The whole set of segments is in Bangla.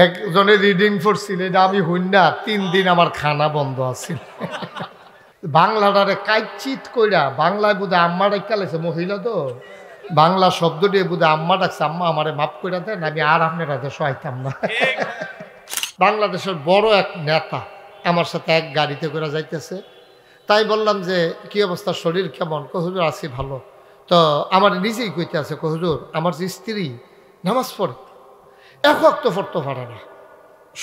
একজনে রিডিং পড়ছিল, এটা আমি হইন না, 3 দিন আমার খানা বন্ধ আছিল। বাংলাটারে কাইচিত কইরা বাংলায় বোধহয় আম্মা ডাক্কা লাগছে, মহিলা তো বাংলা শব্দ দিয়ে বোধহয় আম্মা ডাকছে, আম্মা আমারে মাফ করে দেন, আমি আর আপনার হাতে সহাইতাম না। বাংলাদেশের বড় এক নেতা আমার সাথে এক গাড়িতে করে যাইতেছে। তাই বললাম যে কি অবস্থা, শরীর কেমন? হুজুর আছি ভালো। তো আমার নিজেই কইতে আছে, হুজুর আমার যে স্ত্রী নামাজ পড়ে, 1 ওয়াক্ত পড়তে পারে না,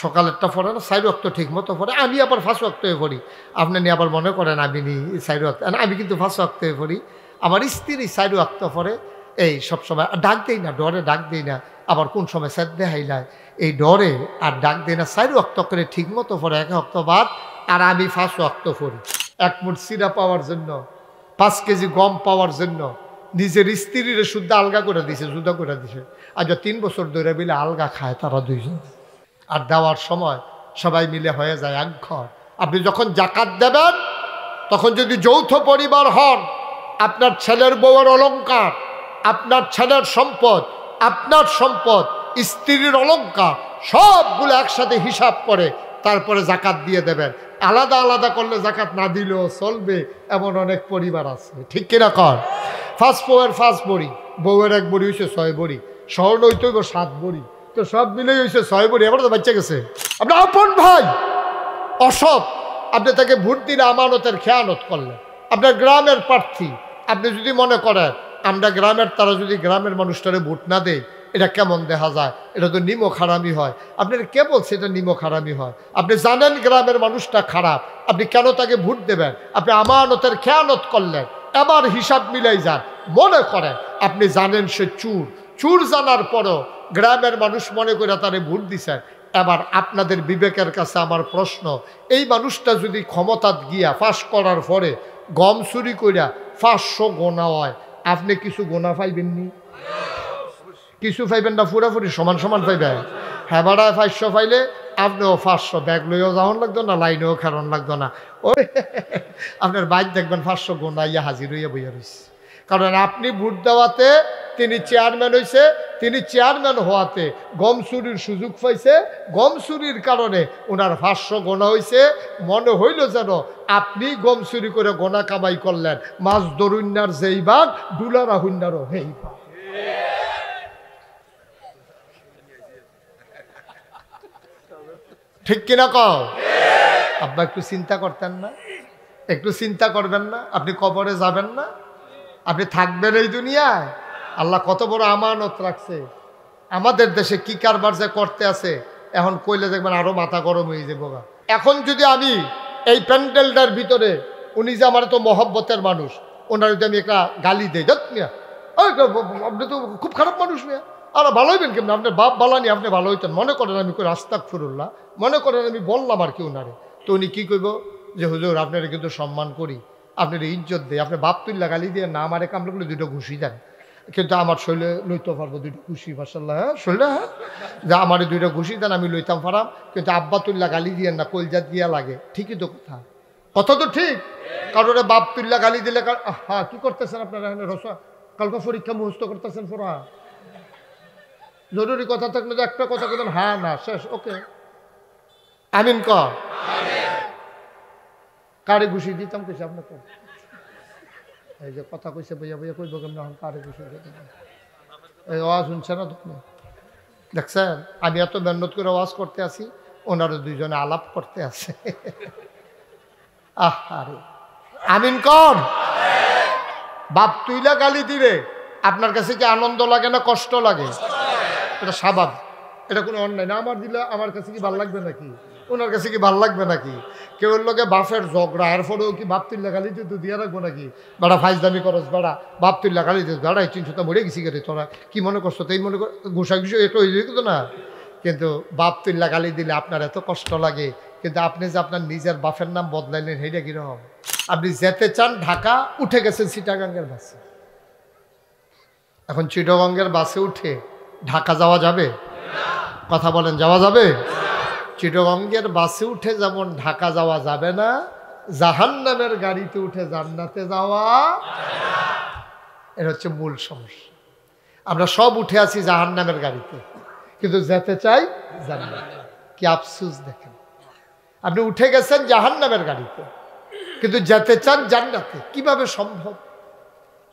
সকালেরটা পড়ে না, 4 ওয়াক্ত ঠিক মতো পড়ে, আমি আবার 5 ওয়াক্ত হয়ে পড়ি। আপনি নিয়ে আবার মনে করেন আমি নি 4 ওয়াক্ত, আমি কিন্তু 5 ওয়াক্ত হয়ে পড়ি। আমার স্ত্রী 4 ওয়াক্ত পড়ে, এই সবসময় ডাক দেই না, ডরে ডাক দেই না, আবার কোন সময় স্যার দেখাইলায় এই ডরে আর ডাক দেই না, 4 ওয়াক্ত করে ঠিক মতো পড়ে, 1 ওয়াক্ত বাদ, আর আমি 5 ওয়াক্ত পড়ি। 1 মুঠ চিরা পাওয়ার জন্য, 5 কেজি গম পাওয়ার জন্য নিজের স্ত্রীরে শুদ্ধ আলগা করে দিছে, জুদা করে দিছে। আজ 3 বছর ধরে মিলে আলগা খায় তারা দুইজন। আর দেওয়ার সময় সবাই মিলে হয়ে যায় এক ঘর। আপনি যখন জাকাত দেবেন, তখন যদি যৌথ পরিবার হন, আপনার ছেলের বউয়ের অলংকার, আপনার ছেলের সম্পদ, আপনার সম্পদ, স্ত্রীর অলংকার সবগুলো একসাথে হিসাব করে তারপরে জাকাত দিয়ে দেবেন। আলাদা আলাদা করলে জাকাত না দিলেও চলবে, এমন অনেক পরিবার আছে, ঠিক কিনা কর? 5 বউয়ের 5 বড়ি, বউয়ের 1 বড়ি হয়েছে 6 বড়ি, স্বর্ণ হইতে হইব 7 বড়ি, তো সব মিলেই হয়েছে 6 বড়ি। এবার তো বাচ্চা গেছে। আপনার আপন ভাই অসৎ, আপনি তাকে ভোট দিলে আমানতের খেয়ানত করলেন। আপনার গ্রামের প্রার্থী, আপনি যদি মনে করেন আমরা গ্রামের, তারা যদি গ্রামের মানুষটারে ভোট না দেয়, এটা কেমন দেখা যায়, এটা তো নিমক হারামি হয়। আপনার কে বলছে এটা নিমক হারামি হয়? আপনি জানেন গ্রামের মানুষটা খারাপ, আপনি কেন তাকে ভোট দেবেন? আপনি আমানতের খেয়ানত করলেন। এবার হিসাব মিলাই যান, মনে করেন আপনি জানেন সে চুর, চুর জানার পরও গ্রামের মানুষ মনে করে তারে ভোট দিছেন। এবার আপনাদের বিবেকের কাছে আমার প্রশ্ন, এই মানুষটা যদি ক্ষমতা গিয়া ফাঁস করার পরে গম চুরি কইরা 500 গোনা হয়, আপনি কিছু গোনা পাইবেননি? কিছু পাইবেন না, পুরাপুরি সমান সমান পাইবেন। হ্যাঁ বাড়া 500 পাইলে আপনিও 500 ব্যাগ লইও যাওয়ান লাগতো না, লাইনেও খেরন লাগতো না। ওই আপনার বাইক দেখবেন 500 গোনা ইয়া হাজির হইয়া বইয়া রয়েছে। কারণ আপনি ভোট দেওয়াতে তিনি চেয়ারম্যান হয়েছে, তিনি চেয়ারম্যান হওয়াতে গম চুরির সুযোগ পাইছে, গম চুরির কারণে ওনার 500 গোনা হয়েছে। মনে হইল যেন আপনি গম চুরি করে গোনা কামাই করলেন। মাছ দরুন্যার যেই বাঘ, ডুলারা হুন্যারও হেই বাঘ। ঠিক কিনা কও? আপনার একটু চিন্তা করতেন না? একটু চিন্তা করবেন না? আপনি কবরে যাবেন না? আপনি থাকবেন এই দুনিয়ায়? আল্লাহ কত বড় আমানত রাখছে। আমাদের দেশে কি কারবার যে করতে আছে, এখন কইলে দেখবেন আরো মাথা গরম হয়ে যাবো। এখন যদি আমি এই প্যান্ডেলটার ভিতরে, উনি যে আমার তো মহব্বতের মানুষ, ওনার যদি আমি একটা গালি দেই, দেখ মিয়া আপনি তো খুব খারাপ মানুষ মিয়া, আর ভালো হইবেন কেমন? আপনার বাপ বালানি, আপনি ভালো হইতেন। মনে করেন আমি কই আস্তাগফিরুল্লাহ, মনে করেন আমি বললাম আর কি ওনারে, তো উনি কি কইব যে হুজুর আপনারা কিন্তু সম্মান করি, আপনার ইজ্জত দেয়, আপনি বাপ তুল্লা গালি দিয়ে না আমারে কামড়ে করলে 2টা ঘুষি দেন, কিন্তু আমার শৈলে লইতে পারবো 2টা ঘুষি, মাশাআল্লাহ। হ্যাঁ শৈলে, হ্যাঁ যা আমার 2টা ঘুষি দেন, আমি লইতাম পারাম, কিন্তু আব্বা তুল্লা গালি দিয়ে না, কলজাত দিয়া লাগে। ঠিকই তো কথা, কথা তো ঠিক। কারণ বাপ তুল্লা গালি দিলে, হ্যাঁ কি করতেছেন আপনারা? রসা কালকে পরীক্ষা মুখস্থ করতেছেন পড়া, জরুরি কথা থাকলে তো একটা কথা বলেন, হ্যাঁ না শেষ, ওকে আমিন ক। কারে ঘুষি দিতাম কইছে আপনাকে? এই যে কথা কইছে বইয়া বইয়া কইব কেমন, কারে ঘুষি দিতাম? এই আওয়াজ শুনছে না তুমি? দেখছেন আমি এত মেহনত করে আওয়াজ করতে আসি, ওনারা 2জনে আলাপ করতে আছে। আরে আমিন কর। বাপ তুইলা গালি দিলে আপনার কাছে কি আনন্দ লাগে না কষ্ট লাগে? এটা স্বাভাবিক, এটা কোনো অন্যায় না। আমার দিলে আমার কাছে কি ভাল লাগবে নাকি? ওনার কাছে কি ভাল লাগবে নাকি? কেউ লোকে বাপের ঝগড়া, এরপরেও কি বাপ তুল্লা গালি দিয়ে দিয়ে রাখবো নাকি? বেড়া ফাইজদামি করস, বেড়া বাপ তুল্লা গালি দিয়ে, বেড়া এই 300টা মরে গেছি গেলে, তোরা কি মনে করছো? তো এই মনে কর ঘুষা ঘুষি একটু হয়ে যেত না। কিন্তু বাপ তুল্লা গালি দিলে আপনার এত কষ্ট লাগে, কিন্তু আপনি যে আপনার নিজের বাপের নাম বদলাইলেন, সেইটা কিরকম? আপনি যেতে চান ঢাকা, উঠে গেছেন চিটাগাঙ্গের বাসে। এখন চিটাগাঙ্গের বাসে উঠে ঢাকা যাওয়া যাবে? কথা বলেন, যাওয়া যাবে? চিটাগাঙ্গের বাসে উঠে যেমন ঢাকা যাওয়া যাবে না, জাহান্নামের গাড়িতে উঠে জান্নাতে যাওয়া, এটা হচ্ছে মূল সমস্যা। আমরা সব উঠে আছি জাহান্নামের গাড়িতে, কিন্তু যেতে চাই জান্নাতে। কি আফসোস দেখেন, আপনি উঠে গেছেন জাহান্নামের গাড়িতে কিন্তু যেতে চান জান্নাতে। কিভাবে সম্ভব?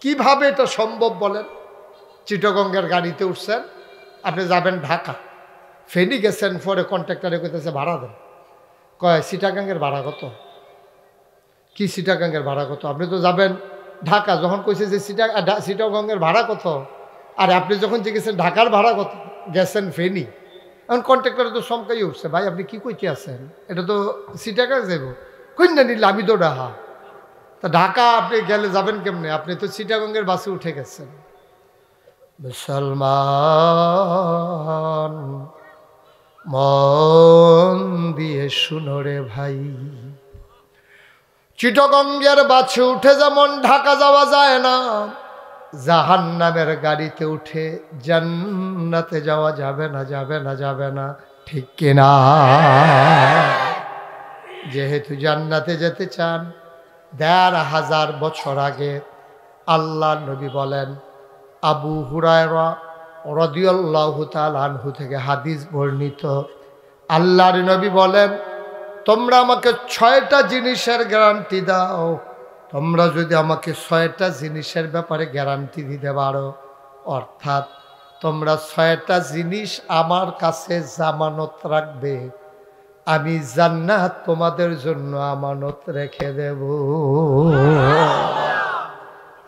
কিভাবে এটা সম্ভব বলেন? চিটাগংয়ের গাড়িতে উঠছেন, আপনি যাবেন ঢাকা, ফেনী গেছেন, পরে কন্ট্রাক্টরে কইতেছে ভাড়া দেন, কয় চিটাগাঙ্গের ভাড়া কত? কি চিটাগাঙ্গের ভাড়া কত? আপনি তো যাবেন ঢাকা, যখন কইছে যে চিটাগংয়ের ভাড়া কত, আর আপনি যখন জিজ্ঞেসেন ঢাকার ভাড়া কত, গেছেন ফেনী। এখন কন্ট্রাক্টরে তো চমকাই উঠছে, ভাই আপনি কি কইতে আছেন, এটা তো চিটাগাং যাব। কন্যা নিলে আমি তো ঢাকা, তা ঢাকা আপনি গেলে যাবেন কেমনে? আপনি তো চিটাগংয়ের বাসে উঠে গেছেন। মুসলমান মন দিয়ে শুনো রে ভাই, চিটাগংয়ের বাসে উঠে যেমন ঢাকা যাওয়া যায় না, জাহান্নামের গাড়িতে উঠে জান্নাতে যাওয়া যাবে না, যাবে না, যাবে না, ঠিক কিনা? যেহেতু জান্নাতে যেতে চান, ১৫০০ বছর আগে আল্লাহ নবী বলেন, আবু হুরায়রা রাদিয়াল্লাহু তাআলা আনহু থেকে হাদিস বর্ণিত, আল্লাহর নবী বলেন, তোমরা আমাকে ৬টা জিনিসের গ্যারান্টি দাও, তোমরা যদি আমাকে ৬টা জিনিসের ব্যাপারে গ্যারান্টি দিতে পারো, অর্থাৎ তোমরা ৬টা জিনিস আমার কাছে জামানত রাখবে, আমি জান্নাত তোমাদের জন্য আমানত রেখে দেব।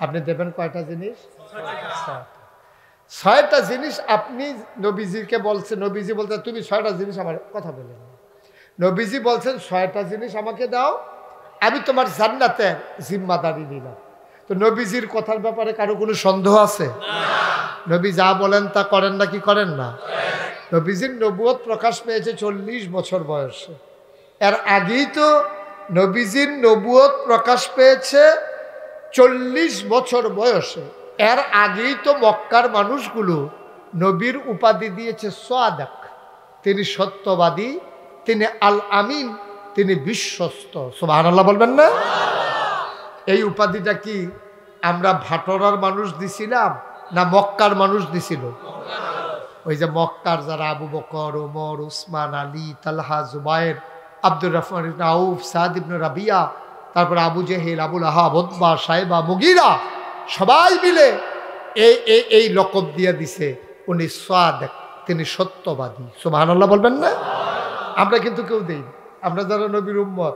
আপনি দেবেন কয়টা জিনিস? ৬টা জিনিস আপনি নবীজিকে বলছেন, নবীজি বলছেন তুমি ৬টা জিনিস আমার কথা বলেন, নবীজি বলছেন ৬টা জিনিস আমাকে দাও, আমি তোমার জান্নাতের জিম্মাদারি নিলাম। তো নবীজির কথার ব্যাপারে কারো কোনো সন্দেহ আছে? নবী যা বলেন তা করেন না কি করেন না? নবীজির নবুয়ত প্রকাশ পেয়েছে 40 বছর বয়সে। এর আগেই তো নবীজির নবুয়ত প্রকাশ পেয়েছে 40 বছর বয়সে। এর আগেই তো মক্কার মানুষগুলো নবীর উপাধি দিয়েছে সাদিক, তিনি সত্যবাদী, তিনি আল আমিন, তিনি বিশ্বস্ত। সুবহানাল্লাহ বলবেন না? এই উপাধিটা কি আমরা ভাটরার মানুষ দিছিলাম না মক্কার মানুষ দিছিল? ওই যে মক্কার যারা আবু বকর, ওমর, উসমান, আলী, তালহা, জুবায়ের, আব্দুর রহমান ইবনে আউফ, সাদ ইবনে রাবিয়া, তারপর আবু জেহেল, আবুল আহাব, উতবা, সাইবা, মুগীরা, সবাই মিলে এই লকব দিয়ে দিছে উনি সাদিক, তিনি সত্যবাদী। সুবহানাল্লাহ বলবেন না? আমরা কিন্তু কেউ দেই না। আমরা যারা নবীর উম্মত,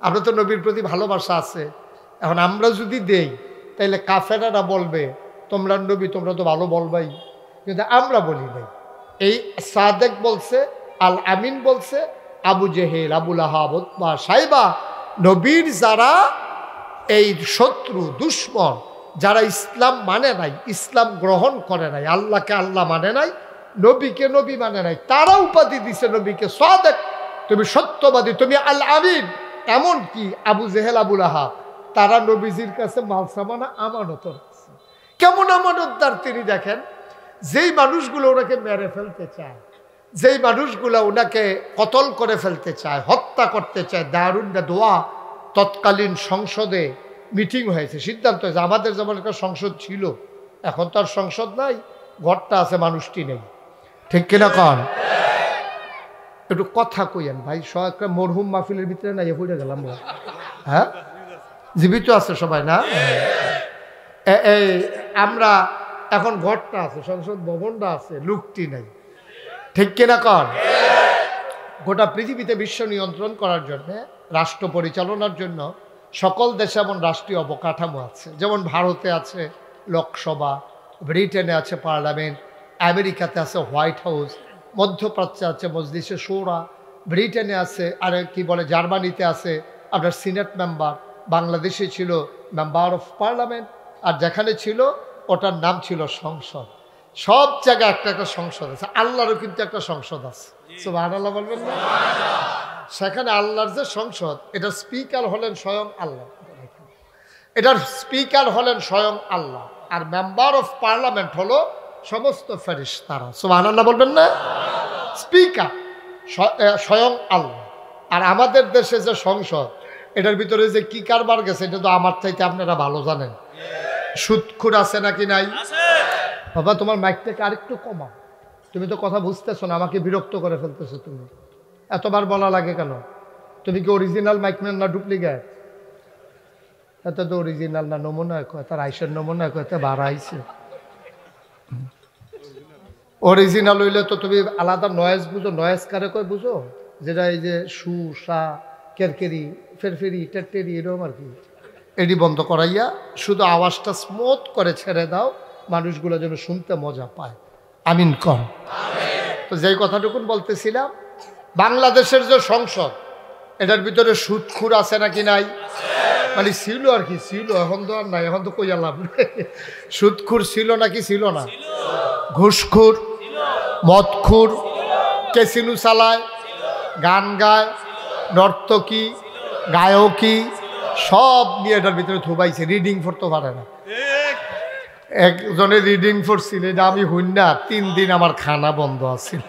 আমরা তো নবীর প্রতি ভালোবাসা আছে। এখন আমরা যদি দেই তাইলে কাফেরারা বলবে তোমরা নবী, তোমরা তো ভালো বলবাই, কিন্তু আমরা বলি নাই। এই সাদেক বলছে, আল আমিন বলছে, আবু জেহেল, আবুল আহাব, উতবা, সাইবা, নবীর যারা এই শত্রু দুশ্মন, যারা ইসলাম মানে নাই, ইসলাম গ্রহণ করে নাই, আল্লাহকে আল্লাহ মানে নাই, নবীকে নবী মানে নাই, তারা উপাধি দিছে নবীকে সাদেক, তুমি সত্যবাদী, তুমি আল আমিন। এমনকি আবু জেহেল, আবুল আহাব, তারা নবীজির কাছে মালসামানা আমানত রাখছে। কেমন আমানতদার তিনি দেখেন, যেই মানুষগুলো ওনাকে মেরে ফেলতে চায়, যেই মানুষগুলো ওনাকে কতল করে ফেলতে চায়, হত্যা করতে চায়, দারুন দোয়া তৎকালীন সংসদে মিটিং হয়েছে, সিদ্ধান্ত হয়েছে। আমাদের যেমন একটা সংসদ ছিল, এখন তো আর সংসদ নাই, ঘরটা আছে, মানুষটি নেই, ঠিক কিনা কন? একটু কথা কইয়েন ভাই, একটা মরহুম মাহফিলের ভিতরে না পড়ে গেলাম। হ্যাঁ, জীবিত আছে সবাই না? এই আমরা এখন ঘরটা আছে, সংসদ ভবনটা আছে, লোকটি নাই, ঠিক কিনা কন? গোটা পৃথিবীতে বিশ্ব নিয়ন্ত্রণ করার জন্য, রাষ্ট্র পরিচালনার জন্য সকল দেশে এমন রাষ্ট্রীয় অবকাঠামো আছে। যেমন ভারতে আছে লোকসভা, ব্রিটেনে আছে পার্লামেন্ট, আমেরিকাতে আছে হোয়াইট হাউস, মধ্যপ্রাচ্যে আছে মজলিসে শুরা, ব্রিটেনে আছে আর কি বলে জার্মানিতে আছে আপনার সিনেট মেম্বার, বাংলাদেশে ছিল মেম্বার অফ পার্লামেন্ট, আর যেখানে ছিল ওটার নাম ছিল সংসদ। সব জায়গায় একটা একটা সংসদ আছে। আল্লাহরও কিন্তু একটা সংসদ আছে। সুবহানাল্লাহ বলবেন না? সেখানে আল্লাহর যে সংসদ, এটার স্পিকার হলেন স্বয়ং আল্লাহ, এটার স্পিকার হলেন স্বয়ং আল্লাহ, আর মেম্বার অফ পার্লামেন্ট হলো সমস্ত ফেরেশতারা। সুবহানাল্লাহ বলবেন না? স্পিকার স্বয়ং আল্লাহ। আর আমাদের দেশে যে সংসদ, এটার ভিতরে যে কি কারবার গেছে এটা তো আমার চাইতে আপনারা ভালো জানেন। সুদখোর আছে নাকি নাই? বাবা তোমার মাইকটাকে আরেকটু কমাও, তুমি তো কথা বুঝতেছো না, আমাকে বিরক্ত করে ফেলতেছো। তুমি এতবার বলা লাগে কেন? তুমি কি অরিজিনাল মাইকম্যান না ডুপ্লিকেট? এত তো অরিজিনাল না নমুনা কয়, তার আইসের নমুনা কয়তে ভাড়া আইছে। অরিজিনাল হইলে তো তুমি আলাদা নয়েজ বুঝো। নয়েজ কারে কয় বুঝো? যেটা এই যে সু সা কেরকেরি ফেরফেরি টেরটেরি এরকম আর কি, এটি বন্ধ করাইয়া শুধু আওয়াজটা স্মুথ করে ছেড়ে দাও, মানুষগুলো যেন শুনতে মজা পায়। আমিন কর। তো যেই কথাটুকুন বলতেছিলাম, বাংলাদেশের যে সংসদ, এটার ভিতরে সুদখুর আছে নাকি নাই? মানে ছিল আর কি, ছিল, এখন তো আর নাই। এখন তো কই আলাম। সুদখুর ছিল নাকি ছিল না? ঘুষখুর, মদখুর, ক্যাসিনো চালায়, গান গায়, নর্তকী, গায়কী সব নিয়ে এটার ভিতরে থুবাইছে। রিডিং পড়তে পারে না। একজনে রিডিং পড়ছিল, এটা আমি হইন না, 3 দিন আমার খানা বন্ধ আছিল।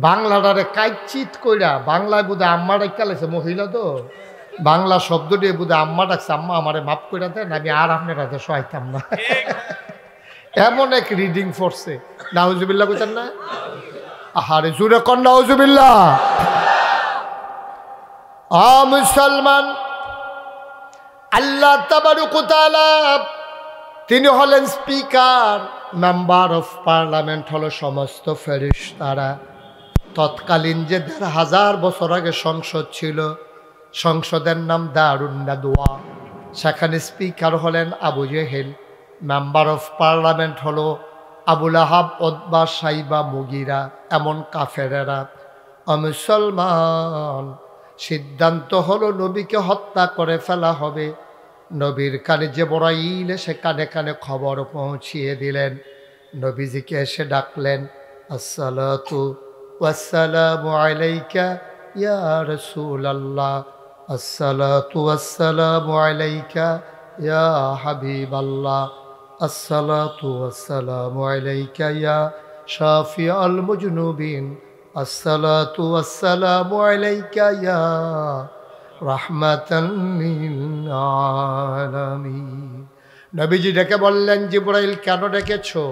বাংলাটারে কাইচিত কইরা, বাংলায় বোধহয় আম্মা ডাক্কা লাগছে, মহিলা তো বাংলা শব্দ দিয়ে বোধহয় আম্মা ডাকছে, আম্মা আমারে মাফ করে দেন, আমি আর আপনার হাতে সহাইতাম না। এমন এক রিডিং পড়ছে। নাউজুবিল্লাহ কইতেন না? আহারে জুরে কন নাউজুবিল্লাহ। মুসলমান, আল্লাহ তাবারক ওয়া তাআলা তিনি হলেন স্পিকার, মেম্বার অফ পার্লামেন্ট হলো সমস্ত ফেরেশতারা। তৎকালীন যে ১,৫০০ বছর আগে সংসদ ছিল, সংসদের নাম দারুন নাদওয়া, সেখানে স্পিকার হলেন Abu Jahl, member of parliament হলো আবুল আহাব, উতবা, সাইবা, মুগিরা, এমন কাফেরেরা। মুসলমান, সিদ্ধান্ত হলো নবীকে হত্যা করে ফেলা হবে। নবীর কানে জিবরাইল এসে কানে কানে খবর পৌঁছিয়ে দিলেন। নবীজিকে এসে ডাকলেন, আসসালাতু ওয়াসসালামু আলাইকা ইয়া রাসূলুল্লাহ, আসসালাতু ওয়াসসালামু আলাইকা ইয়া হাবিবাল্লাহ, আসসালাতু ওয়াসসালামু আলাইকা ইয়া শাফিআল মুজনুবিন, আসসালাতু ওয়াসসালামু আলাইকা ইয়া রাহমাতান লিল আলামিন। নবীজি ডেকে বললেন, জিবরাইল কেন ডেকেছো?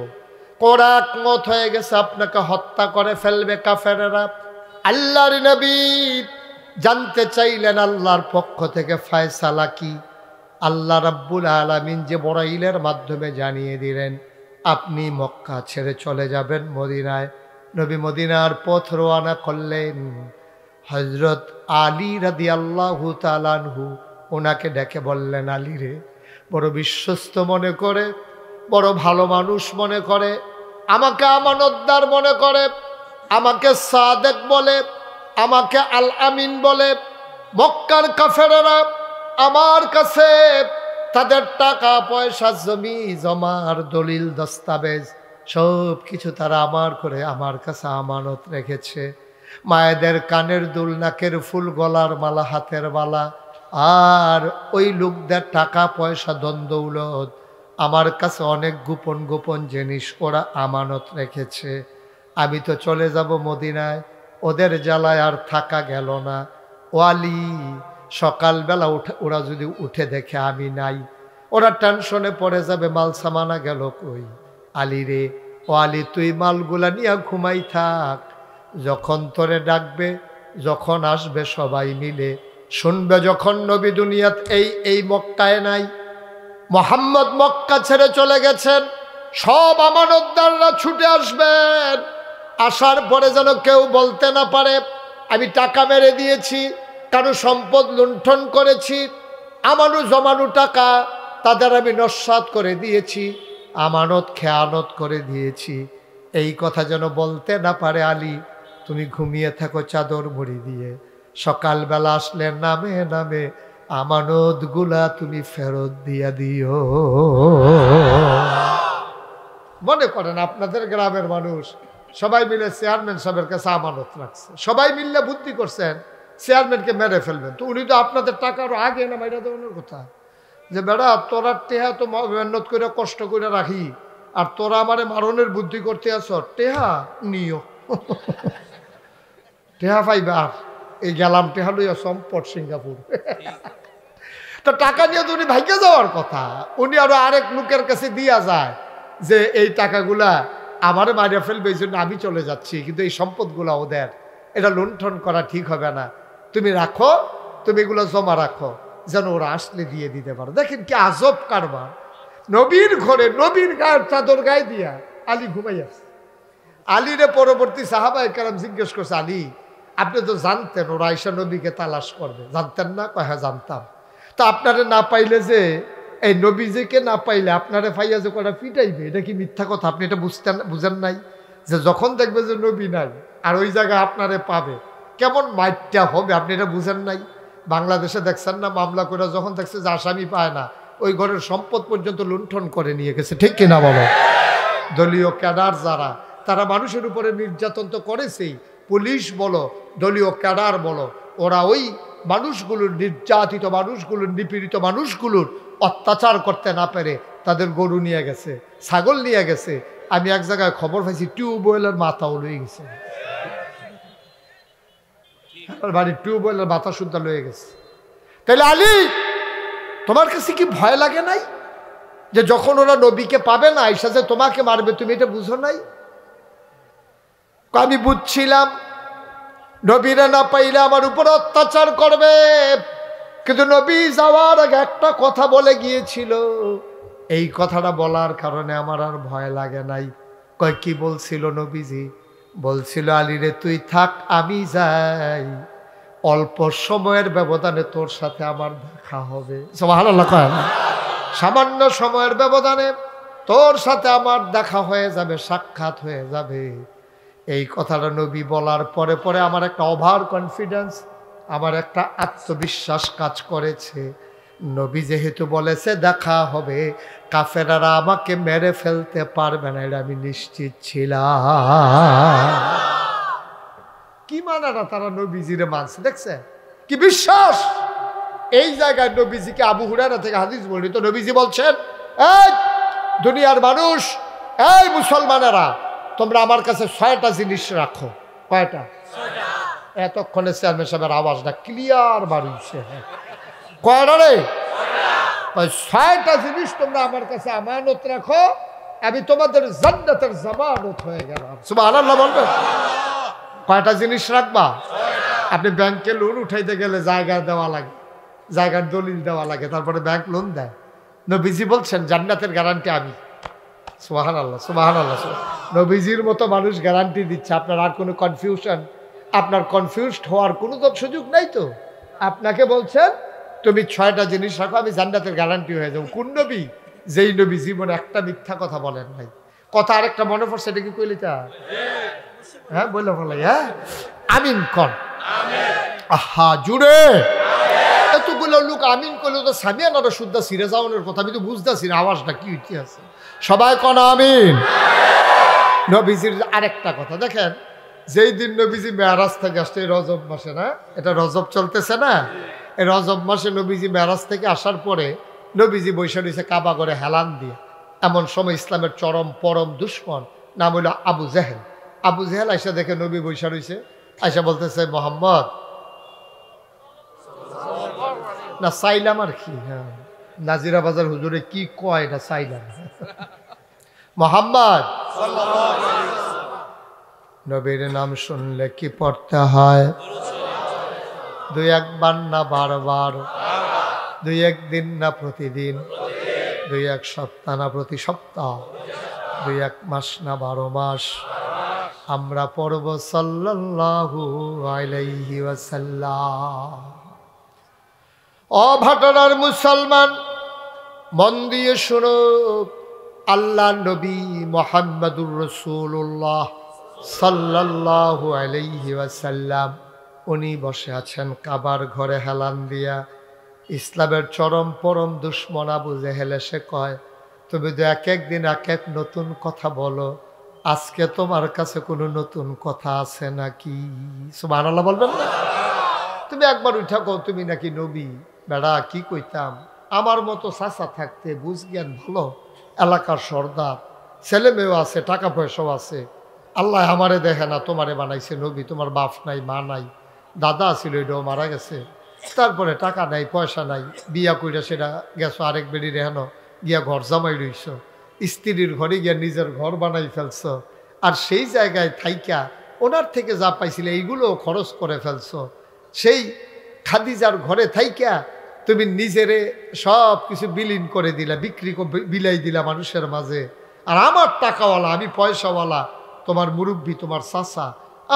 কোরাক মত হয়ে গেছে, আপনাকে হত্যা করে ফেলবে কাফেরেরা। আল্লাহর নবী জানতে চাইলেন আল্লাহর পক্ষ থেকে ফয়সালা কি। আল্লাহ রাব্বুল আলামিন জিবরাইলের মাধ্যমে জানিয়ে দিলেন, আপনি মক্কা ছেড়ে চলে যাবেন মদিনায়। নবী মদিনার পথ রওনা করলেন। হযরত আলী রাদিয়াল্লাহু তাআলা আনহু ওনাকে ডেকে বললেন, আলী রে, বড় বিশ্বস্ত মনে করে, বড় ভালো মানুষ মনে করে, আমাকে আমানতদার মনে করে, আমাকে সাদেক বলে, আমাকে আল আমিন বলে। মক্কার কাফেরেরা আমার কাছে তাদের টাকা পয়সা, জমি জমার দলিল দস্তাবেজ সব কিছু তারা আমার করে আমার কাছে আমানত রেখেছে। মায়েদের কানের দুল, নাকের ফুল, গলার মালা, হাতের বালা, আর ওই লোকদের টাকা পয়সা, দন্দৌলত, আমার কাছে অনেক গোপন গোপন জিনিস ওরা আমানত রেখেছে। আমি তো চলে যাব মদিনায়, ওদের জ্বালায় আর থাকা গেল না। ওয়ালি, সকালবেলা ওরা যদি উঠে দেখে আমি নাই, ওরা টেনশনে পড়ে যাবে, মাল সামানা গেল কই। আলী রে, ও আলী, তুই মালগুলা নিয়ে ঘুমাই থাক, যখন তোরে ডাকবে, যখন আসবে সবাই মিলে শুনবে, যখন নবী দুনিয়াত এই মক্কায় নাই, মোহাম্মদ মক্কা ছেড়ে চলে গেছেন, সব আমানতদাররা ছুটে আসবেন। আসার পরে যেন কেউ বলতে না পারে আমি টাকা মেরে দিয়েছি, কারো সম্পদ লুণ্ঠন করেছি, আমানু জমানো টাকা তাদের আমি নস্যাৎ করে দিয়েছি, আমানত খেয়ানত করে দিয়েছি, এই কথা যেন বলতে না পারে। আলী, তুমি ঘুমিয়ে থাকো চাদর মুড়ি দিয়ে, সকালবেলা আসলে নামে নামে আমানতগুলা তুমি ফেরত দিয়া দিও। মনে করেন আপনাদের গ্রামের মানুষ সবাই মিলে চেয়ারম্যান সাহেবের কাছে আমানত রাখছে, সবাই মিললে বুদ্ধি করছেন চেয়ারম্যানকে মেরে ফেলবেন, তো উনি তো আপনাদের টাকা আরো আগে না মাইরা দেওয়ানোর কথা, যে বেড়া তোরা টেহা তো মেহনত করে কষ্ট করে রাখি, আর তোরা আমারে মারণের বুদ্ধি করতে আস, টেহা নিও। টেহা পাইবা, এই গেলাম টেহা লইয়া সম্পদ সিঙ্গাপুর। তো টাকা নিয়ে তো উনি ভাইকে যাওয়ার কথা, উনি আরো আরেক লোকের কাছে দিয়া যায় যে এই টাকাগুলা আমারে মারিয়া ফেলবে, এই জন্য আমি চলে যাচ্ছি, কিন্তু এই সম্পদগুলো ওদের, এটা লুণ্ঠন করা ঠিক হবে না, তুমি রাখো, তুমি এগুলো জমা রাখো, যেন ওরা আসলে দিয়ে দিতে পারো। দেখেন কি আজব কারবার, নবীর ঘরে নবীর গায়ের চাদর গায়ে দিয়া আলী ঘুমাই আছে। আলীরে পরবর্তী সাহাবায়ে কেরাম জিজ্ঞেস করছে, আলী আপনি তো জানতেন ওরা আয়েশা নবীকে তালাশ করবে, জানতেন না? কয় হ্যাঁ জানতাম। তা আপনারে না পাইলে যে, এই নবীজিকে না পাইলে আপনারে পাইয়া যে কটা পিটাইবে, এটা কি মিথ্যা কথা? আপনি এটা বুঝেন নাই যে যখন দেখবে যে নবী নাই আর ওই জায়গায় আপনারে পাবে, কেমন মাইটটা হবে, আপনি এটা বুঝেন নাই? বাংলাদেশে দেখছেন না, মামলা করে যখন দেখছে যে আসামি পায় না, ওই ঘরের সম্পদ পর্যন্ত লুণ্ঠন করে নিয়ে গেছে, ঠিক কিনা বাবা? দলীয় ক্যাডার যারা, তারা মানুষের উপরে নির্যাতন তো করেছেই, পুলিশ বলো দলীয় ক্যাডার বলো, ওরা ওই মানুষগুলোর, নির্যাতিত মানুষগুলোর, নিপীড়িত মানুষগুলোর অত্যাচার করতে না পেরে তাদের গরু নিয়ে গেছে, ছাগল নিয়ে গেছে। আমি এক জায়গায় খবর পাইছি টিউবওয়েলের মাথাও লয়ে গেছে, বাড়ির টিউবওয়েলের মাথা শুদ্ধা লয়ে গেছে। তাইলে আলী তোমার কাছে কি ভয় লাগে নাই যে যখন ওরা নবীকে পাবে না আয়েশা যে তোমাকে মারবে, তুমি এটা বুঝো নাই? আমি বুঝছিলাম নবীরা না পাইলে আমার উপর অত্যাচার করবে, কিন্তু নবী যাওয়ার আগে একটা কথা বলে গিয়েছিল, এই কথাটা বলার কারণে আমার আর ভয় লাগে নাই। কয় কি বলছিল নবীজি? বলছিল আলীরে তুই থাক আমি যাই, অল্প সময়ের ব্যবধানে তোর সাথে আমার দেখা হবে। সুবহানাল্লাহ কয় না? সামান্য সময়ের ব্যবধানে তোর সাথে আমার দেখা হয়ে যাবে, সাক্ষাৎ হয়ে যাবে। এই কথাটা নবী বলার পরে পরে আমার একটা ওভার কনফিডেন্স, আমার একটা আত্মবিশ্বাস কাজ করেছে। নবী যেহেতু বলেছে দেখা হবে, কাফেরারা আমাকে মেরে ফেলতে পারবে না, এটা আমি নিশ্চিত ছিলাম। কি মানারা তারা নবীজিরে মানছে, দেখছে কি বিশ্বাস। এই জায়গায় নবীজিকে আবু হুরায়রা থেকে হাদিস বর্ণিত, নবীজি বলছেন, এই দুনিয়ার মানুষ, এই মুসলমানেরা, তোমরা আমার কাছে 6টা জিনিস রাখো। কয়টা? এতক্ষণে চেয়ারম্যান সাহেবের আওয়াজটা ক্লিয়ার বাড়িছে। কয়টা রে? 6টা জিনিস তোমরা আমার কাছে আমানত রাখো, আমি তোমাদের জান্নাতের জামানত হয়ে গেলাম। সুবহানাল্লাহ বলবে। কয়টা জিনিস রাখবা? আপনি ব্যাংকে লোন উঠাইতে গেলে জায়গা দেওয়া লাগে, জায়গার দলিল দেওয়া লাগে, তারপরে ব্যাংক লোন দেয়। নবীজি বলছেন জান্নাতের গ্যারান্টি আমি। সুবহানাল্লাহ, সুবহানাল্লাহ। নবীজির মতো মানুষ গ্যারান্টি দিচ্ছে, আপনার আর কোনো কনফিউশন, আপনার কনফিউজড হওয়ার কোনো তো সুযোগ নাই। তো আপনাকে বলছেন তুমি 6টা জিনিস রাখো, আমি জান্নাতের গ্যারান্টি হয়ে যাবো। কোন নবী? যেই নবী জীবনে একটা মিথ্যা কথা বলেন নাই। কথা আরেকটা মনে পড়ছে, এটা কি কইলি তা? হ্যাঁ বলে ফেলাই, হ্যাঁ আমিন কর। আহা জুড়ে এতগুলো লোক আমিন করলে তো সামিয়ানারা শুদ্ধ সিরে যাওয়ানোর কথা, আমি তো বুঝতেছি না আওয়াজটা কি হইতে আছে। সবাই কন আমিন। নবীজির আরেকটা কথা দেখেন, যেই দিন নবীজি মেরাজ থেকে আসছে, এই রজব মাসে না, এটা রজব চলতেছে না, এই রজব মাসে নবীজি মেরাজ থেকে আসার পরে নবীজি বৈশা রয়েছে কাবা করে হেলান দিয়ে। এমন সময় ইসলামের চরম পরম দুশ্মন নাম হইল আবু জেহেল। আবু জেহেল আইসা দেখে নবী বৈশা রয়েছে, আইসা বলতেছে মোহাম্মদ না চাইলাম আর কি, হ্যাঁ নাজিরা বাজার হুজুরে কি কয় না চাইলাম মোহাম্মদ। নবীর নাম শুনলে কি পড়তে হয়? 2-1 বার না বারবার, 2-1 দিন না প্রতিদিন, 2-1 সপ্তাহ না প্রতি সপ্তাহ, 2-1 মাস না 12 মাস আমরা পড়ব সাল্লাল্লাহু আলাইহি ওয়াসাল্লাম। ও ভাটারার মুসলমান মন দিয়ে শোনো, আল্লাহ নবী মুহাম্মদুর রাসূলুল্লাহ সাল্লাল্লাহু আলাইহি ওয়াসাল্লাম উনি বসে আছেন কাবার ঘরে হেলান দিয়া। ইসলামের চরম পরম দুশ্মন আবু জেহেল এসে কয়, তুমি তো এক এক দিন এক এক নতুন কথা বলো, আজকে তোমার কাছে কোনো নতুন কথা আছে নাকি? সুবহানাল্লাহ বলবেন না? তুমি একবার উঠা কও তুমি নাকি নবী। বেড়া কি কইতাম, আমার মতো চাচা থাকতে বুঝ জ্ঞান ভালো, এলাকার সর্দার, ছেলে মেয়েও আছে, টাকা পয়সাও আছে, আল্লাহ আমারে দেখে না, তোমারে বানাইছে নবী, তোমার বাপ নাই মা নাই, দাদা ছিল এটাও মারা গেছে, তারপরে টাকা নাই পয়সা নাই, বিয়া কইরা সেটা গেছো আরেক বেড়ি রেহানো গিয়া ঘর জামাই রইছ, স্ত্রীর ঘরে গিয়া নিজের ঘর বানাই ফেলছ, আর সেই জায়গায় থাইকা ওনার থেকে যা পাইছিলে এইগুলোও খরচ করে ফেলছ। সেই খাদিজার ঘরে থাইকা তুমি নিজেরে সব কিছু বিলীন করে দিলা, বিলাই দিলা মানুষের মাঝে। আর আমার টাকাওয়ালা, আমি পয়সাওয়ালা, তোমার মুরব্বী, তোমার চাচা,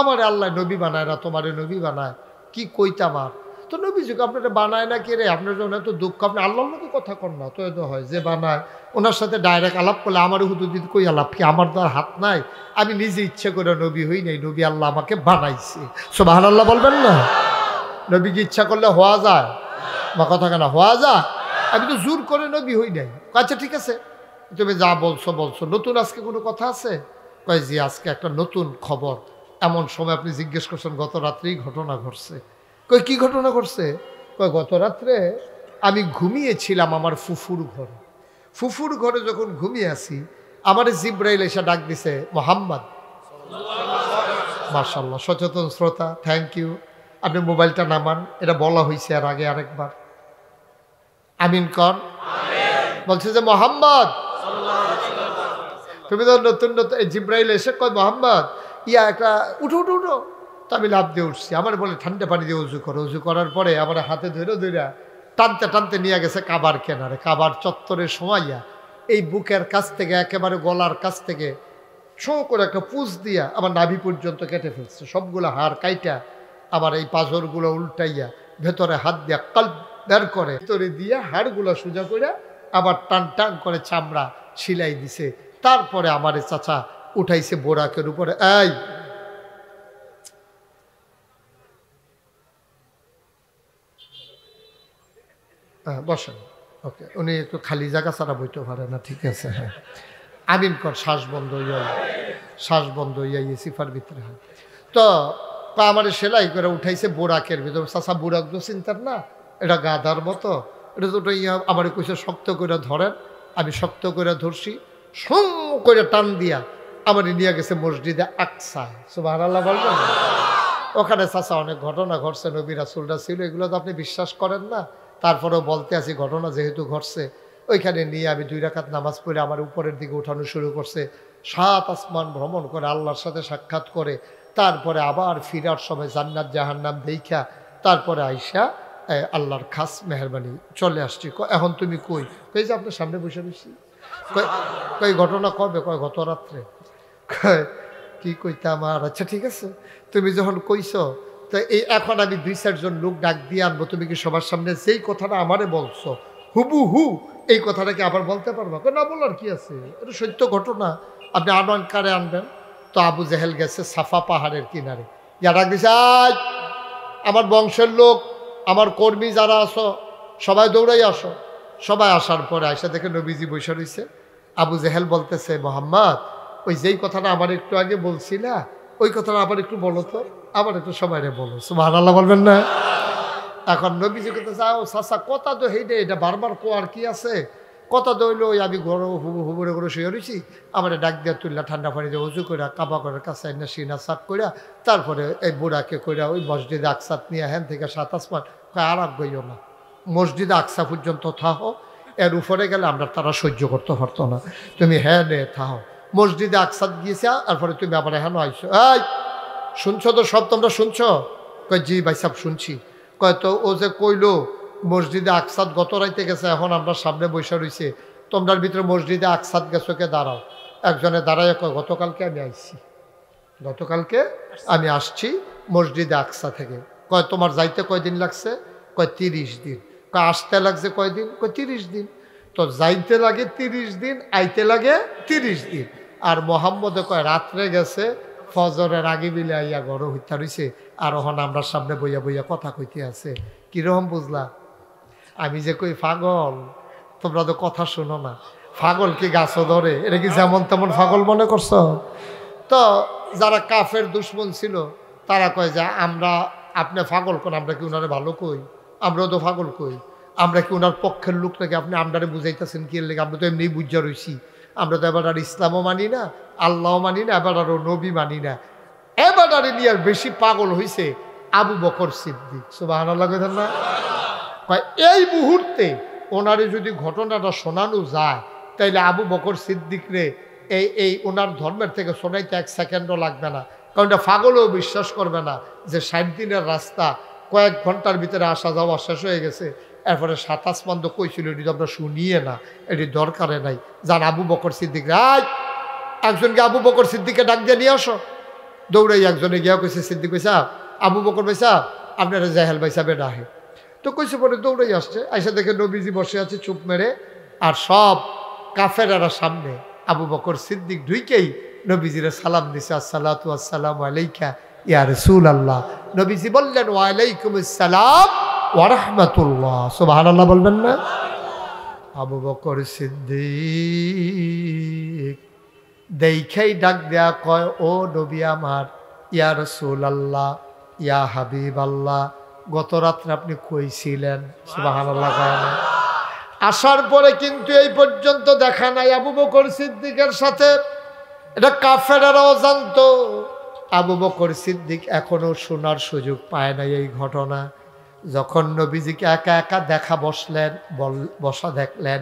আমার আল্লাহ নবী বানায় না, তোমারে নবী বানায়। কি কইতাম আর? তো নবী যুগ আপনারা বানায় না কে রে? আপনার জন্য এত দুঃখ, আপনি আল্লাহর লোকে কথা কর না। তো এত হয় যে বানায়, ওনার সাথে ডাইরেক্ট আলাপ করলে আমার হুদুদিন কই আলাপ কি? আমার তো আর হাত নাই, আমি নিজে ইচ্ছে করে নবী হই নাই, নবী আল্লাহ আমাকে বানাইছে। সুবহানাল্লাহ বলবেন না? নবী কি ইচ্ছা করলে হওয়া যায়? বা কথা কেন হওয়া যায়? আমি তো জোর করে নবী হই নাই। আচ্ছা ঠিক আছে, তুমি যা বলছো বলছো, নতুন আজকে কোনো কথা আছে? কয় জি, আজকে একটা নতুন খবর। এমন সময় আপনি জিজ্ঞেস করছেন, গত রাত্রেই ঘটনা ঘটছে। কই কি ঘটনা ঘটছে? কয় গত রাত্রে আমি ঘুমিয়েছিলাম আমার ফুফুর ঘরে। ফুফুর ঘরে যখন ঘুমিয়ে আছি, আমার জিব্রাইল এসে ডাক দিছে, মোহাম্মদ। মাশাআল্লাহ, সচেতন শ্রোতা, থ্যাংক ইউ। আপনি মোবাইলটা নামান, এটা বলা হয়েছে আর আগে আরেকবার। আমিন কর। বলছে যে মোহাম্মদ, তুমি তো নতুন নতুন। জিব্রাইল এসে কয় মোহাম্মদ ইয়া একটা উঠো উঠো উঠো। তো আমি লাভ দিয়ে উঠছি। আমার বলে ঠান্ডা পানি দিয়ে উজু করো। উজু করার পরে আমার হাতে ধরে ধরে টানতে টানতে নিয়ে গেছে কাবার কেনারে, কাবার চত্বরে সময়য়া এই বুকের কাছ থেকে একেবারে গলার কাছ থেকে শো করে একটা পুষ দিয়া আমার নাভি পর্যন্ত কেটে ফেলছে। সবগুলো হাড় কাইটা আমার এই পাঁজরগুলো উল্টাইয়া ভেতরে হাত দিয়া কাল বের করে ভেতরে দিয়ে হাড়গুলো সোজা করে আবার টান টান করে চামড়া সিলাই দিছে। তারপরে আমার চাচা উঠাইছে বোরাকের উপরে। এই বসেন, ওকে। উনি একটু খালি জায়গা ছাড়া বইতে পারে না, ঠিক আছে, হ্যাঁ। আমিন কর। শ্বাস বন্ধ হইয়াই, শ্বাস বন্ধ হইয়াই সিফার ভিতরে হয়। তো আমার সেলাই করে উঠাইছে বোরাকের ভিতরে। চাচা বোরাক তো চিন্তার না, এটা গাধার মতো, এটা তো ইয়া। আমার কইছে শক্ত করে ধরেন। আমি শক্ত করে ধরছি, সং করে টান দিয়া আমার নিয়ে গেছে মসজিদে আকসায়। সুবহানাল্লাহ বলবেন? ওখানে চাচা অনেক ঘটনা ঘটছে, নবী রাসূলরা ছিল, এগুলো তো আপনি বিশ্বাস করেন না, তারপরেও বলতে আছি ঘটনা যেহেতু ঘটছে। ওইখানে নিয়ে আমি 2 রাকাত নামাজ পড়ে আমার উপরের দিকে উঠানো শুরু করছে। 7 আসমান ভ্রমণ করে আল্লাহর সাথে সাক্ষাৎ করে তারপরে আবার ফিরার সময় জান্নাত জাহান্নাম দেখা তারপরে আইসা আল্লাহর খাস মেহরবানি চলে আসছি। এখন তুমি কই? কই যে আপনার সামনে বসে বসি। কই ঘটনা কবে? কয় গত রাত্রে। কি কইতে আমার? আচ্ছা ঠিক আছে, তুমি যখন কইছ তো এই এখন আমি 2-4 জন লোক ডাক দিয়ে আনবো। তুমি কি সবার সামনে যেই কথাটা আমারে বলছো হুবহু এই কথাটাকে আবার বলতে পারবা? না, বলার কি আছে, এটা সত্য ঘটনা। আপনি আনন কারে আনবেন? তো আবু জেহেল গেছে সাফা পাহাড়ের কিনারে, যা ডাক দিছে, আজ আমার বংশের লোক, আমার কর্মী যারা আসো সবাই দৌড়াই আসো। সবাই আসার পরে আয়সা দেখে নবীজি বসে রয়েছে। আবু জেহেল বলতেছে, মোহাম্মদ ওই যেই কথাটা আমার একটু আগে বলছি না, ওই কথাটা আবার একটু বলো তো, আবার একটু সময় রে বলো। সুবহানাল্লাহ বলবেন না? এখন নবীজি কথা যাও চাচা কথা তো হেইডে, এটা বারবার কোয়ার কি আছে? কথা দইল ওই আমি ঘর হুবুরে করে শুয়ে রয়েছি, আমার ডাক দিয়ে তুললা ঠান্ডা পানি দিয়ে উজু করে কাবা করে কাছে না সিনা সাক করে তারপরে এই বুড়াকে করে ওই মসজিদে আকসাত নিয়ে হ্যান থেকে 7 আসমান আর গইও না, মসজিদে আকসা পর্যন্ত থাহো, এর উপরে গেলে আমরা তারা সহ্য করতে পারতো না, তুমি হ্যাঁ নে থাহো। মসজিদে আকসাত গিয়েছে, তারপরে তুমি আবার হ্যাঁ আইসো। এই শুনছো তো সব? তোমরা শুনছো? কয় জি ভাই সাহেব শুনছি। কয় তো ও যে কইলো মসজিদে আকসাদ গত রাইতে গেছে, এখন আমরা সামনে বসে রয়েছে, তোমরার ভিতরে মসজিদে আকসাদ গেছো কে? দাঁড়াও। একজনে দাঁড়ায় কয় গতকালকে আমি আইছি, গতকালকে আমি আসছি মসজিদে আকসা থেকে। কয় তোমার যাইতে কয়দিন লাগছে? কয় 30 দিন। কয় আসতে লাগছে কয়দিন? কয় 30 দিন। তো যাইতে লাগে 30 দিন, আইতে লাগে 30 দিন। আর মোহাম্মদে কয় রাত্রে গেছে, ফজরের আগে বিলে আইয়া গড় হইতে রয়েছে, আর ওখানে আমরা সামনে বইয়া বইয়া কথা কইতে আছে। কিরকম বুঝলা? আমি যে কই পাগল, তোমরা তো কথা শোনো না। পাগল কি গাছও ধরে? এটা কি যেমন তেমন পাগল মনে করছো? তো যারা কাফের দুশ্মন ছিল তারা কয় যে আমরা আপনি পাগল কোন, আমরা কি উনারে ভালো কই? আমরাও তো পাগল কই, আমরা কি উনার পক্ষের লোক নাকি? আপনি আমরারে বুঝাইতেছেন কি লেগে? আমরা তো এমনি বুঝা রইছি, আমরা তো এবার আর ইসলামও মানি না, আল্লাহও মানি না, এবার আরও নবী মানি না। এবার আর নিয়ে বেশি পাগল হইছে আবু বকর সিদ্দিক। সুবহানাল্লাহ কইতেন না? এই মুহূর্তে ওনারে যদি ঘটনাটা শোনানো যায়, তাইলে আবু বকর সিদ্দিক রে এই ওনার ধর্মের থেকে শোনাইতে 1 সেকেন্ডও লাগবে না, কারণ এটা পাগলও বিশ্বাস করবে না যে 60 দিনের রাস্তা কয়েক ঘন্টার ভিতরে আসা যাওয়া শেষ হয়ে গেছে। এরপরে 27 মন্দ কইছিল, এটি আমরা শুনিয়ে না, এটি দরকারে নাই। যান আবু বকর সিদ্দিক, রাজ একজনকে আবু বকর সিদ্দিককে ডাক দিয়ে নিয়ে আসো। দৌড়াই একজনে গিয়া কইছে, সিদ্দিক ভাইসা, আবু বকর ভাইসা আপনারা জাহেল ভাইসা বেডা আহে। তো কইছে পরে দৌড়াই আসছে, আইসা দেখে নবীজি বসে আছে চুপ মেরে, আর সব কাফেরারা সামনে। আবু বকর সিদ্দিক ঢুইকেই নবীজিরে সালাম দিছে, আসসালাতু আসসালামু আলাইকা ইয়া রাসূলুল্লাহ। নবীজি বললেন ওয়া আলাইকুমুস সালাম ওয়া রাহমাতুল্লাহ। সুবহানাল্লাহ বলবেন না? আবু বকর সিদ্দিক দেখাই ডাক দেয়া কয়, ও নবী আমার, ইয়া রাসূলুল্লাহ, ইয়া হাবিবাল্লাহ, গত রাত্রে আপনি কইছিলেন। সুবহানাল্লাহ কয় না? আসার পরে কিন্তু এই পর্যন্ত দেখা নাই আবু বকর সিদ্দিকের সাথে। এটা কাফেরারাও জানতো। আবু বকর সিদ্দিক এখনো শোনার সুযোগ পায় নাই এই ঘটনা। যখন নবীজিকে একা একা দেখা বসা দেখলেন,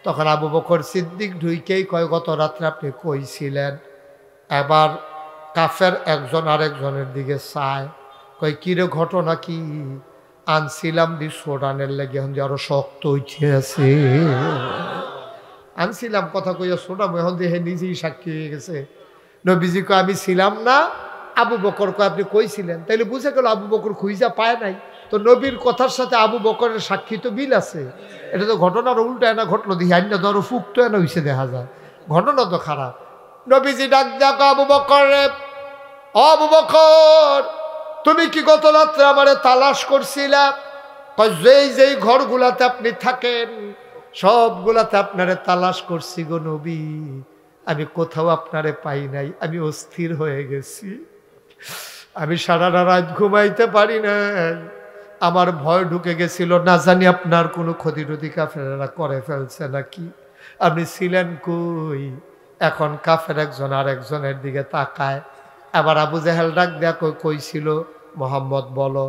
তখন আবু বকর সিদ্দিক ঢুইকেই কয়, গত রাত্রে আপনি কইছিলেন। এবার কাফের একজন আরেকজনের দিকে চায়, কয় কিরে ঘটনা কি? আনছিলাম সোডানের লেগে এখন যে আরো শক্ত উঠে আছে। আনছিলাম কথা কইয়া সোডা এখন যে হে নিজেই সাক্ষী হয়ে গেছে। নবীজি কয় আমি ছিলাম না। আবু বকর কয় আপনি কইছিলেন। তাইলে বুঝে গেল আবু বকর খুঁজা পায় নাই। তো নবীর কথার সাথে আবু বকরের সাক্ষী তো মিল আছে। এটা তো ঘটনার উল্টা না ঘটলো, দেখি আইনটা ধরো ফুকতো এনে হইসে দেখা যায়, ঘটনা তো খারাপ। নবীজি ডাক ডাক আবু বকর, আবু বকর তুমি কি গত রাত্রে আমারে তালাশ করছিলা? যেই ঘরগুলাতে আপনি থাকেন সবগুলাতে আপনারে তালাশ করছি গো নবী, আমি কোথাও আপনারে পাই নাই। আমি অস্থির হয়ে গেছি, আমি সারা রাত ঘুমাইতে পারি না, আমার ভয় ঢুকে গেছিল, না জানি আপনার কোনো ক্ষতি টতি কাফেরেরা করে ফেলছে নাকি। আপনি ছিলেন কই? এখন কাফের একজন আর একজনের দিকে তাকায়। আবার আবু জাহেল ডাক দেয়া কইছিল, মোহাম্মদ বলো।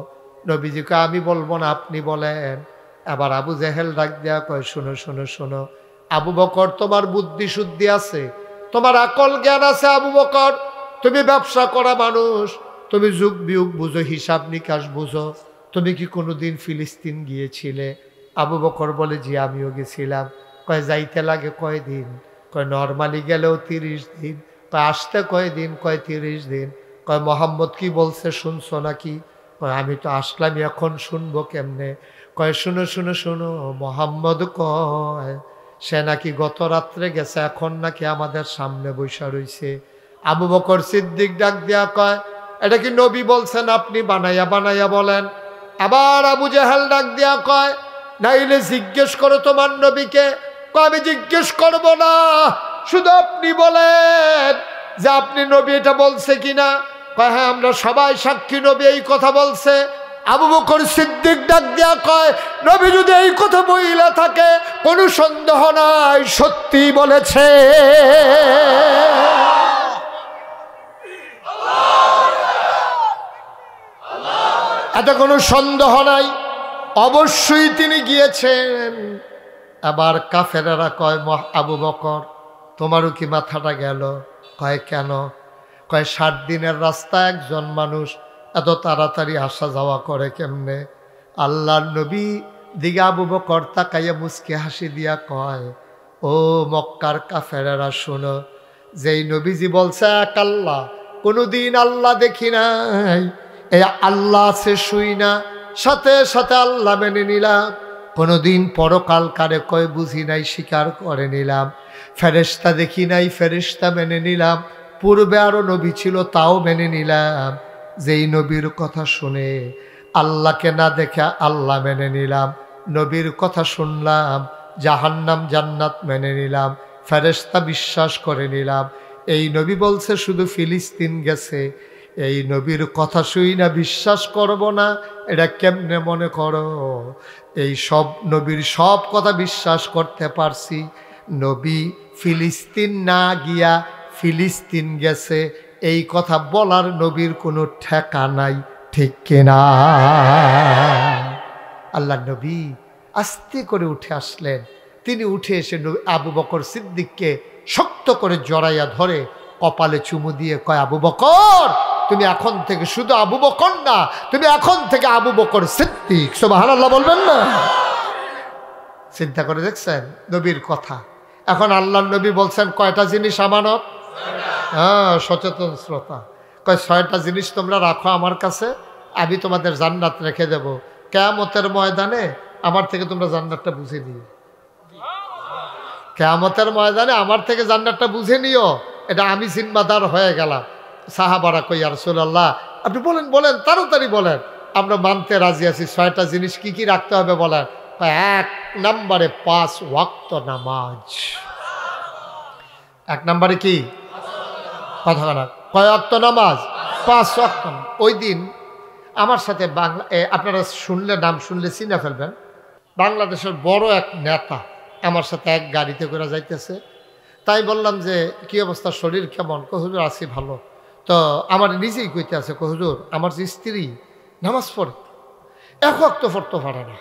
নবীজিকে আমি বলবো না, আপনি বলেন। আবার আবু জাহেল ডাক দেয়া কয়, শোনো শোনো শোনো আবু বকর, তোমার বুদ্ধি শুদ্ধি আছে, তোমার আকল জ্ঞান আছে আবু বকর, তুমি ব্যবসা করা মানুষ, তুমি যুগ বিয়োগ বুঝো, হিসাব নিকাশ বুঝো। তুমি কি কোনোদিন ফিলিস্তিন গিয়েছিলে? আবু বকর বলে, জি আমিও গেছিলাম। কয় যাইতে লাগে কয়দিন? কয় নর্মালি গেলেও 30 দিন। কয় আসতে কয়দিন? কয় 30 দিন। কয় মোহাম্মদ কি বলছে শুনছো নাকি? কয় আমি তো আসলাম, এখন শুনবো কেমনে? কয় শুনো শুনো শুনো, মোহাম্মদ কয় সে নাকি গত রাত্রে গেছে, এখন নাকি আমাদের সামনে বৈশা রইছে। আবু বকর সিদ্দিক ডাক দিয়া কয়, এটা কি নবী বলছেন আপনি বানাইয়া বানাইয়া বলেন? আবার আবু জাহেল ডাক দিয়া কয়, নাইলে জিজ্ঞেস করো তোমার নবীকে। কয় আমি জিজ্ঞেস করবো না, শুধু আপনি বলেন যে আপনি নবী এটা বলছে কিনা। কয় হ্যাঁ আমরা সবাই সাক্ষী, নবী এই কথা বলছে। আবু বকর সিদ্দিক ডাক দিয়া কয়, নবী যদি এই কথা বইলা থাকে কোনো সন্দেহ নাই, সত্যি বলেছে। এতে কোনো সন্দেহ নাই, অবশ্যই তিনি গিয়েছেন। আবার কাফেরেরা কয়, আবু বকর তোমারও কি মাথাটা গেল? কয় কেন? কয় 60 দিনের রাস্তা একজন মানুষ এত তাড়াতাড়ি আসা যাওয়া করে কেমনে? আল্লাহর নবী দিকে আবু বকর তাকাইয়া মুচকি হাসি দিয়া কয়, ও মক্কার কাফেরেরা শোনো, যেই নবীজি বলছে এক আল্লাহ, কোনোদিন আল্লাহ দেখি নাই, এই আল্লাহ আছে শুই না, সাথে সাথে আল্লাহ মেনে নিলাম। কোনোদিন পরকাল কারে কয় বুঝি নাই, স্বীকার করে নিলাম। ফেরেশতা দেখি নাই, ফেরেশতা মেনে নিলাম। পূর্বে আরো নবী ছিল, তাও মেনে নিলাম। যেই নবীর কথা শুনে আল্লাহকে না দেখে আল্লাহ মেনে নিলাম, নবীর কথা শুনলাম, জাহান্নাম জান্নাত মেনে নিলাম, ফেরেশতা বিশ্বাস করে নিলাম। এই নবী বলছে শুধু ফিলিস্তিন গেছে, এই নবীর কথা শুই না বিশ্বাস করব না, এটা কেমনে মনে করো? এই সব নবীর সব কথা বিশ্বাস করতে পারছি। নবী ফিলিস্তিন না গিয়া ফিলিস্তিন গেছে, এই কথা বলার নবীর কোনো ঠেকা নাই, ঠিক কিনা? আল্লাহ নবী আস্তে করে উঠে আসলেন, তিনি উঠে এসে আবু বকর সিদ্দিককে শক্ত করে জড়াইয়া ধরে কপালে চুমু দিয়ে কয়, আবু বকর তুমি এখন থেকে শুধু আবু বকর না, তুমি এখন থেকে আবু বকর সিদ্দিক। সুবহানাল্লাহ বলবেন না? চিন্তা করে দেখছেন নবীর কথা। এখন আল্লাহর নবী বলছেন কয়টা জিনিস আমানত? হ্যাঁ, সচেতন শ্রোতা কয় 6টা জিনিস তোমরা রাখো আমার কাছে, আমি তোমাদের জান্নাত রেখে দেব। কিয়ামতের ময়দানে আমার থেকে তোমরা জান্নাতটা বুঝে নিও। কিয়ামতের ময়দানে আমার থেকে জান্নাতটা বুঝে নিও, এটা আমি জিম্মাদার হয়ে গেলাম। সাহাবারা কই, ইয়া রাসূলুল্লাহ আপনি বলেন বলেন, তাড়াতাড়ি বলেন, আমরা মানতে রাজি আছি। 6টা জিনিস কি কি রাখতে হবে বলেন? 1 নম্বরে 5 ওয়াক্ত নামাজ। 1 নম্বরে কি কথা বলা? কয় ওয়াক্ত নামাজ? 5 ওয়াক্ত। ওই দিন আমার সাথে বাংলা, আপনারা শুনলে নাম শুনলে চিনে ফেলবেন, বাংলাদেশের বড় এক নেতা আমার সাথে এক গাড়িতে করে যাইতেছে। তাই বললাম যে কি অবস্থা, শরীর কেমন? হুজুর আছি ভালো। তো আমার নিজেই কইতে আছে, হুজুর আমার যে স্ত্রী নামাজ পড়ে, 1 ওয়াক্ত পড়তে পারে না,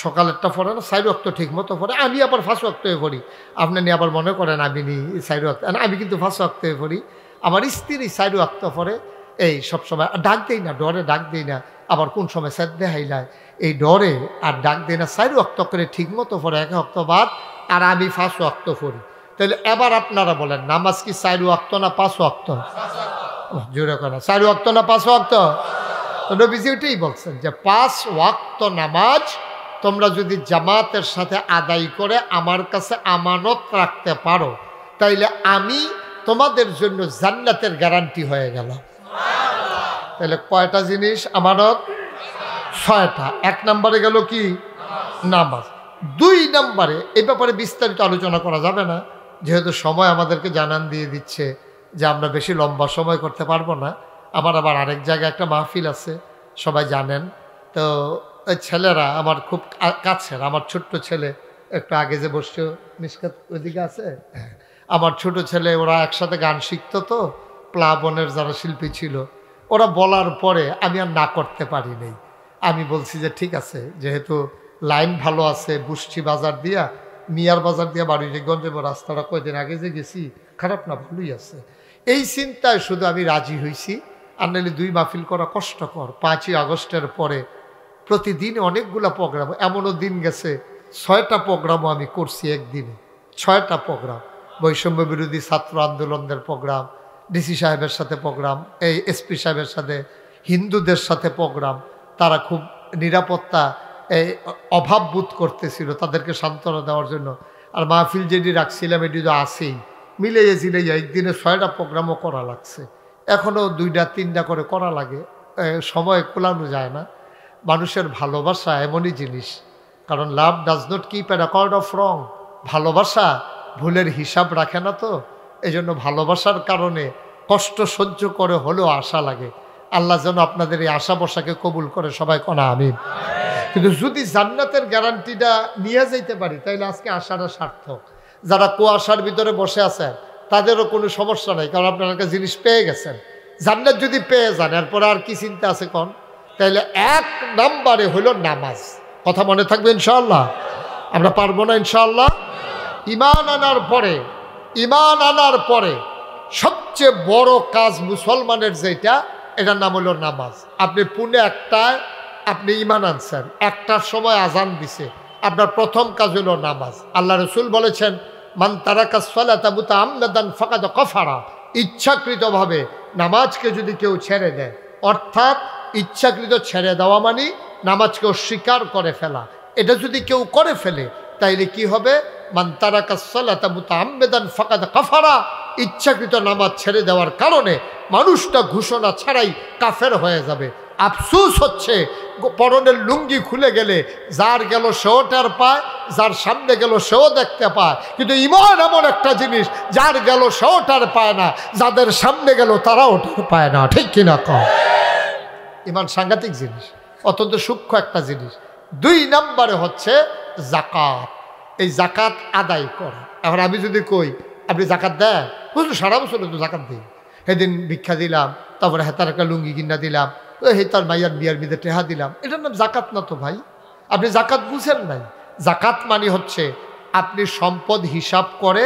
সকালেরটা পড়ে না, 4 ওয়াক্ত ঠিক মতো পড়ে, আমি আবার 5 ওয়াক্ত পড়ি। আপনি নিয়ে আবার মনে করেন আমি 4 ওয়াক্ত, আমি কিন্তু 5 ওয়াক্ত পড়ি। আমার স্ত্রী 4 ওয়াক্ত পড়ে। এই সবসময় ডাক দেই না, ডরে ডাক দেই না, আবার কোন সময় স্যার দেখাইলায় এই ডরে আর ডাক দেই না। 4 ওয়াক্ত করে ঠিক মতো পড়ে, 1 ওয়াক্ত বাদ, আর আমি 5 ওয়াক্ত পড়ি। তাহলে এবার আপনারা বলেন নামাজ কি 4 ওয়াক্ত না 5 ওয়াক্ত? জোরে করে 4 ওয়াক্ত না 5 ওয়াক্ত? তো নবীজি ওইটাই বলছেন যে 5 ওয়াক্ত নামাজ তোমরা যদি জামাতের সাথে আদায় করে আমার কাছে আমানত রাখতে পারো, তাইলে আমি তোমাদের জন্য জান্নাতের গ্যারান্টি হয়ে গেল। তাহলে কয়টা জিনিস আমানত? 6টা। 1 নম্বরে গেল কি? নামাজ। 2 নম্বরে এই ব্যাপারে বিস্তারিত আলোচনা করা যাবে না, যেহেতু সময় আমাদেরকে জানান দিয়ে দিচ্ছে যে আমরা বেশি লম্বা সময় করতে পারবো না। আমার আবার আরেক জায়গায় একটা মাহফিল আছে, সবাই জানেন। তো ওই ছেলেরা আমার খুব কাছের, আমার ছোট্ট ছেলে, একটু আগে যে বসছে মিশকাত ওইদিকে আছে, আমার ছোট ছেলে, ওরা একসাথে গান শিখতো। তো প্লাবনের যারা শিল্পী ছিল, ওরা বলার পরে আমি আর না করতে পারি নাই। আমি বলছি যে ঠিক আছে, যেহেতু লাইন ভালো আছে, বুসছি বাজার দিয়া, মিয়ার বাজার দিয়া বাড়িগঞ্জে রাস্তাটা কয়দিন আগে যে গেছি, খারাপ না, ভালোই আছে। এই চিন্তায় শুধু আমি রাজি হয়েছি, আর নাহলে 2 মাহফিল করা কষ্টকর। 5ই আগস্টের পরে প্রতিদিন অনেকগুলো প্রোগ্রাম, এমনও দিন গেছে 6টা প্রোগ্রামও আমি করছি একদিনে। 6টা প্রোগ্রাম, বৈষম্য বিরোধী ছাত্র আন্দোলনের প্রোগ্রাম, ডিসি সাহেবের সাথে প্রোগ্রাম, এই এসপি সাহেবের সাথে, হিন্দুদের সাথে প্রোগ্রাম। তারা খুব নিরাপত্তা অভাব বোধ করতেছিল, তাদেরকে সান্ত্বনা দেওয়ার জন্য। আর মাহফিল যেটি রাখছিলাম এটি তো আসেই, মিলাইয়া ঝিলাইয়া একদিনে 6টা প্রোগ্রামও করা লাগছে। এখনও 2টা 3টা করে করা লাগে, সময় কোলানো যায় না। মানুষের ভালোবাসা এমনই জিনিস, কারণ লাভ does not keep A record of রং। ভালোবাসা ভুলের হিসাব রাখে না। তো এই জন্য ভালোবাসার কারণে কষ্ট সহ্য করে হলেও আশা লাগে। আল্লাহ যেন আপনাদের এই আশা বসাকে কবুল করে, সবাই কোনা আমিন। কিন্তু যদি জান্নাতের গ্যারান্টিটা নিয়ে যাইতে পারি, তাইলে আজকে আশাটা সার্থক। যারা কুয়াশার ভিতরে বসে আছেন তাদেরও কোনো সমস্যা নাই, কারণ আপনারা একটা জিনিস পেয়ে গেছেন। জান্নাত যদি পেয়ে যান, এরপরে আর কি চিন্তা আছে কোন? তাইলে 1 নম্বরে হলো নামাজ। কথা মনে থাকবে ইনশাআল্লাহ? আমরা পারবো না ইনশাআল্লাহ? ঈমান আনার পরে সবচেয়ে বড় কাজ মুসলমানের যেটা, এটার নাম হলো নামাজ। আপনি পুনে 1টায় আপনি ঈমান আনছেন, 1টার সময় আজান দিছে, আপনার প্রথম কাজ হলো নামাজ। আল্লাহ রসুল বলেছেন, মান তারাকা সালাতা মুতাআম্মাদান ফাকাদ কাফারা। ইচ্ছাকৃতভাবে নামাজকে যদি কেউ ছেড়ে দেয়, অর্থাৎ ইচ্ছাকৃত ছেড়ে দেওয়া মানে নামাজকে অস্বীকার করে ফেলা, এটা যদি কেউ করে ফেলে তাইলে কি হবে? মান তারাকা সালাতা মুতাআম্মাদান ফাকাদ কাফারা। ইচ্ছাকৃত নামাজ ছেড়ে দেওয়ার কারণে মানুষটা ঘোষণা ছাড়াই কাফের হয়ে যাবে। আফসোস হচ্ছে পরনের লুঙ্গি খুলে গেলে যার গেল সেও টের পায়, যার সামনে গেল সেও দেখতে পায়। কিন্তু ঈমান এমন একটা জিনিস, যার গেল সেও টের পায় না, যাদের সামনে গেল তারাও টের পায় না। ঠিক কিনা কম? ঈমান সাংঘাতিক জিনিস, অত্যন্ত সূক্ষ্ম একটা জিনিস। 2 নম্বরে হচ্ছে যাকাত। এই যাকাত আদায় করা। এখন আমি যদি কই আপনি যাকাত দেন, বুঝলো সারা বছর তো যাকাত দিই, সেদিন ভিক্ষা দিলাম, তারপরে হেতার একটা লুঙ্গি কিনা দিলাম, হেতার মাইয়ার বিয়ার বিদে টেহা দিলাম, এটার নাম যাকাত না তো ভাই। আপনি যাকাত বুঝেন নাই। যাকাত মানে হচ্ছে আপনি সম্পদ হিসাব করে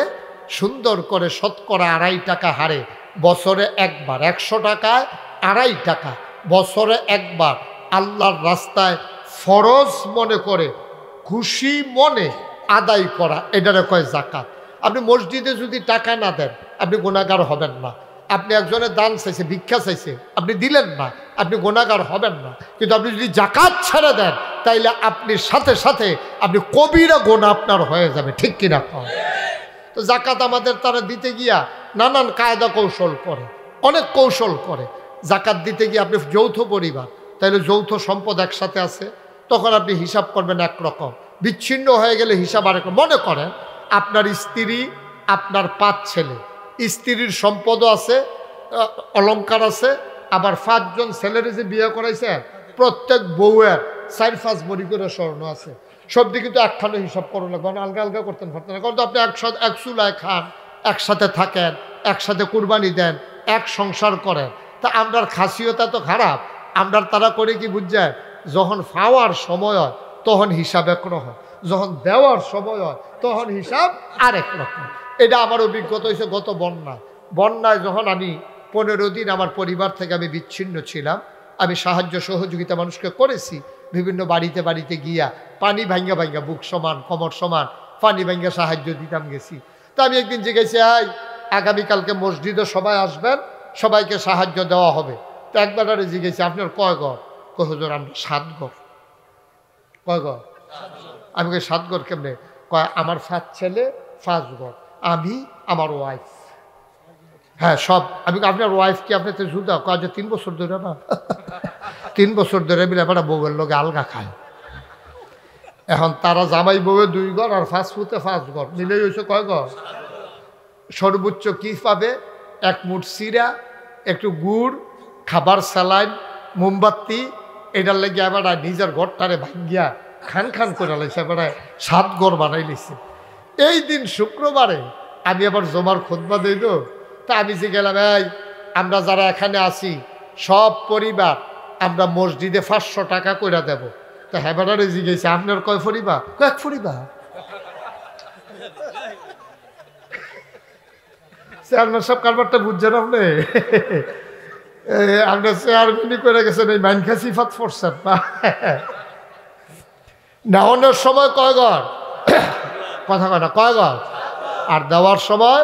সুন্দর করে শতকরা 2.5 টাকা হারে বছরে একবার 100 টাকায় 2.5 টাকা বছরে একবার আল্লাহর রাস্তায় ফরজ মনে করে খুশি মনে আদায় করা, এটারে কয় যাকাত। আপনি মসজিদে যদি টাকা না দেন আপনি গুনাহগার হবেন না। আপনি একজনের দান চাইছে, ভিক্ষা চাইছে, আপনি দিলেন না, আপনি গুনাহগার হবেন না। কিন্তু আপনি যদি যাকাত ছেড়ে দেন তাইলে আপনি সাথে সাথে আপনি কবিরা গুনাহ আপনার হয়ে যাবে, ঠিক কিনা? তো জাকাত আমাদের তারা দিতে গিয়া নানান কায়দা কৌশল করে, অনেক কৌশল করে। জাকাত দিতে গিয়ে আপনি যৌথ পরিবার, তাইলে যৌথ সম্পদ একসাথে আছে, তখন আপনি হিসাব করবেন একরকম, বিচ্ছিন্ন হয়ে গেলে হিসাব আরেক। মনে করেন আপনার স্ত্রী, আপনার 5 ছেলে, স্ত্রীর সম্পদও আছে, অলংকার আছে, আবার 5 জন ছেলেরে যে বিয়ে করাইছে প্রত্যেক বউয়ের 4-5 ভরি করে স্বর্ণ আছে। সব দিকে কিন্তু একখানে হিসাব করো লাগবে, আলগা আলগা করতেন পারতেন না। কারণ তো আপনি এক চুলায় খান, একসাথে থাকেন, একসাথে কুরবানি দেন, এক সংসার করেন। তা আমরার খাসিয়তা তো খারাপ। আমরার তারা করে কি বুঝছেন, যখন পাওয়ার সময় হয় তখন হিসাব একরকম, যখন দেওয়ার সময় হয় তখন হিসাব আরেক রকম। এটা আমার অভিজ্ঞতা হয়েছে গত বন্যায় যখন আমি 15 দিন আমার পরিবার থেকে আমি বিচ্ছিন্ন ছিলাম। আমি সাহায্য সহযোগিতা মানুষকে করেছি, বিভিন্ন বাড়িতে বাড়িতে গিয়া পানি ভাঙ্গা ভাঙ্গা বুক সমান কোমর সমান পানি ভাঙ্গা সাহায্য দিতাম গেছি। তা আমি একদিন জিজ্ঞেছি, আগামীকালকে মসজিদে সবাই আসবেন, সবাইকে সাহায্য দেওয়া হবে। তো একবার জিজ্ঞেছি, আপনার কয় ঘর? কয় হুজুর আমরা 7 ঘর। কয় ঘর? আমি কই 7 ঘর কেমনে? কয় আমার 7 ছেলে 5 ঘর, আমি আমার ওয়াইফ। হ্যাঁ সব। আমি আপনার ওয়াইফ কি আপনার জুদা? কয় যে 3 বছর ধরে না 3 বছর ধরে মিলে একটা বউয়ের লোকে আলগা খায়। এখন তারা জামাই বউয়ে 2 ঘর আর 5 ফুটে 5 ঘর মিলে হয়েছে কয় ঘর? সর্বোচ্চ কি পাবে? 1 মুঠ চিরা, একটু গুড়, খাবার, স্যালাইন, মোমবাতি, এটার লেগে এবার নিজের ঘরটারে ভাঙ্গিয়া খান খান করে লাইছে, এবার 7 ঘর বানাই লিছে। এই দিন শুক্রবারে আমি আবার জমার খুতবা দিই তো। তা আমি যে গেলাম, আমরা যারা এখানে আছি সব পরিবার আমরা মসজিদে 500 টাকা করে দেব। তা হেবারে জিজ্ঞেস, আপনার কয় পরিবার? কয়েক পরিবার। চেয়ারম্যান সব কারবারটা বুঝছেন আপনি? আমরা চেয়ারম্যানই করে গেছেন, এই মাইনখা সিফাত ফরছেন নেওয়ানোর সময় কয় ঘর? কথা কয় না, কয় ঘর? আর দেওয়ার সময়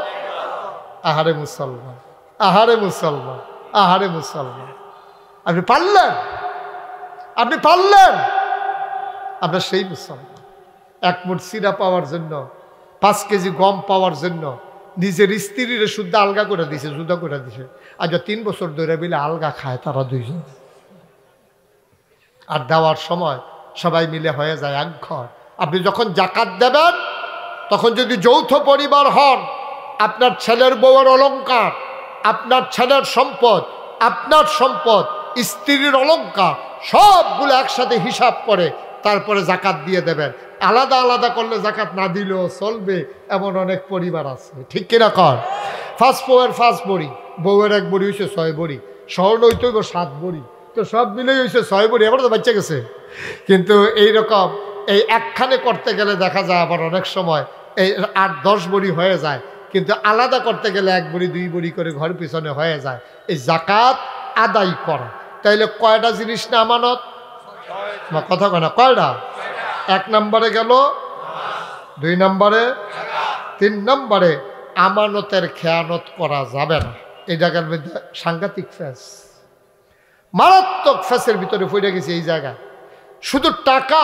আহারে মুসলমান, আহারে মুসলমান, আহারে মুসলমান। আপনি পারলেন, আপনি পারলেন, আমরা সেই মুসলমান। 1 মুঠ চিরা পাওয়ার জন্য, 5 কেজি গম পাওয়ার জন্য নিজের স্ত্রীর শুদ্ধ আলগা করে দিছে, জুদা করে দিছে। আজ 3 বছর ধরে মিলে আলগা খায় তারা 2 জন। আর দেওয়ার সময় সবাই মিলে হয়ে যায় 1 ঘর। আপনি যখন যাকাত দেবেন তখন যদি যৌথ পরিবার হন, আপনার ছেলের বউয়ের অলংকার, আপনার ছেলের সম্পদ, আপনার সম্পদ, স্ত্রীর অলংকার সবগুলো একসাথে হিসাব করে তারপরে যাকাত দিয়ে দেবেন। আলাদা আলাদা করলে যাকাত না দিলেও চলবে, এমন অনেক পরিবার আছে, ঠিক কিনা কর? 5 বউয়ের 5 বড়ি, বউয়ের 1 বড়ি হয়েছে 6 বড়ি, স্বর্ণ হইতে 7 বড়ি, তো সব মিলেই হয়েছে 6 বড়ি। এবার তো বাচ্চা গেছে। কিন্তু এইরকম এই একখানে করতে গেলে দেখা যায় আবার অনেক সময় এই 8-10 বড়ি হয়ে যায়, কিন্তু আলাদা করতে গেলে 1 বড়ি 2 বড়ি করে ঘর পিছনে হয়ে যায়। এই যাকাত আদায় করা, তাইলে কয়টা জিনিস না আমানত? কথা কয় না, কয়টা? 1 নম্বরে গেল, 2 নম্বরে, 3 নম্বরে আমানতের খেয়ানত করা যাবে না। এই জায়গার মধ্যে সাংঘাতিক ফ্যাস, মারাত্মক ফ্যাসের ভিতরে পড়ে গেছে এই জায়গায়। শুধু টাকা,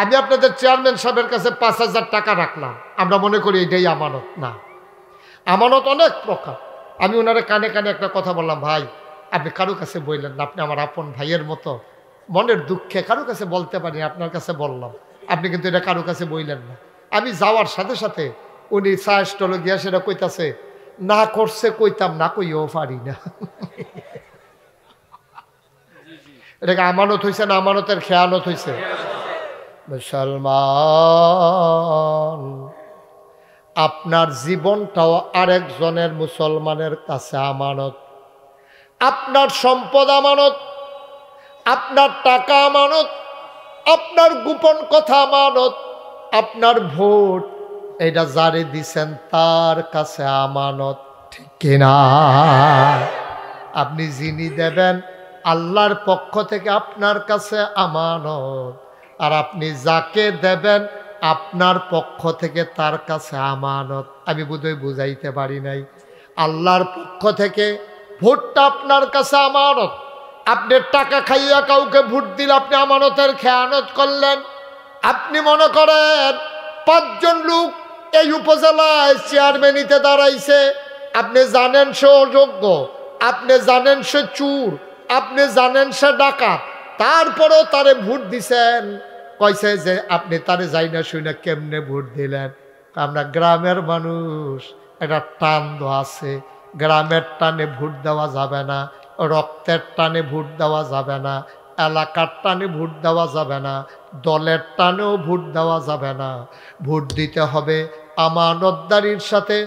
আমি আপনাদের চেয়ারম্যান সাহেবের কাছে 5,000 টাকা রাখলাম, আমরা মনে করি এটাই আমানত না। আমানত অনেক প্রকার। আমি ওনারে কানে কানে একটা কথা বললাম, ভাই আপনি কারো কাছে বললেন না, আপনি আমার আপন ভাইয়ের মতো, মনের দুঃখে কারো কাছে বলতে পারি, আপনার কাছে বললাম, আপনি কিন্তু এটা কারো কাছে বললেন না। আমি যাওয়ার সাথে সাথে উনি চা স্টলে গিয়া সেটা কইতাছে, না করছে কইতাম না, কইও পারি না। এটাকে আমানত হয়েছে না আমানতের খেয়ানত হয়েছে? মুসলমান, আপনার জীবনটাও আরেকজনের মুসলমানের কাছে আমানত। আপনার সম্পদ আমানত, আপনার টাকা আমানত, আপনার গোপন কথা আমানত, আপনার ভোট, এটা যারে দিছেন তার কাছে আমানত, ঠিক কিনা? আপনি যিনি দেবেন আল্লাহর পক্ষ থেকে আপনার কাছে আমানত, আর আপনি যাকে দেবেন আপনার পক্ষ থেকে তার কাছে আমানত। আমি বোধহয় বুঝাইতে পারি নাই। আল্লাহর পক্ষ থেকে ভোটটা আপনার কাছে আমানত। আপনি টাকা খাইয়া কাউকে ভোট দিলে আপনি আমানতের খেয়ানত করলেন। আপনি মনে করেন 5 জন লোক এই উপজেলায় চেয়ারম্যানিতে দাঁড়াইছে, আপনি জানেন সে অযোগ্য, আপনি জানেন সে চুর, আপনি জানেন সে ডাকাত, তারপরেও তারে ভোট দিছেন। কইছে যে আপনি তারে যাই না শুই না কেমনে ভোট দিলেন? আমরা গ্রামের মানুষ, একটা টান আছে, গ্রামের টানে ভোট দেওয়া যাবে না, রক্তের টানে ভোট দেওয়া যাবে না, এলাকার টানে ভোট দেওয়া যাবে না, দলের টানেও ভোট দেওয়া যাবে না। ভোট দিতে হবে আমানতদারির সাথে।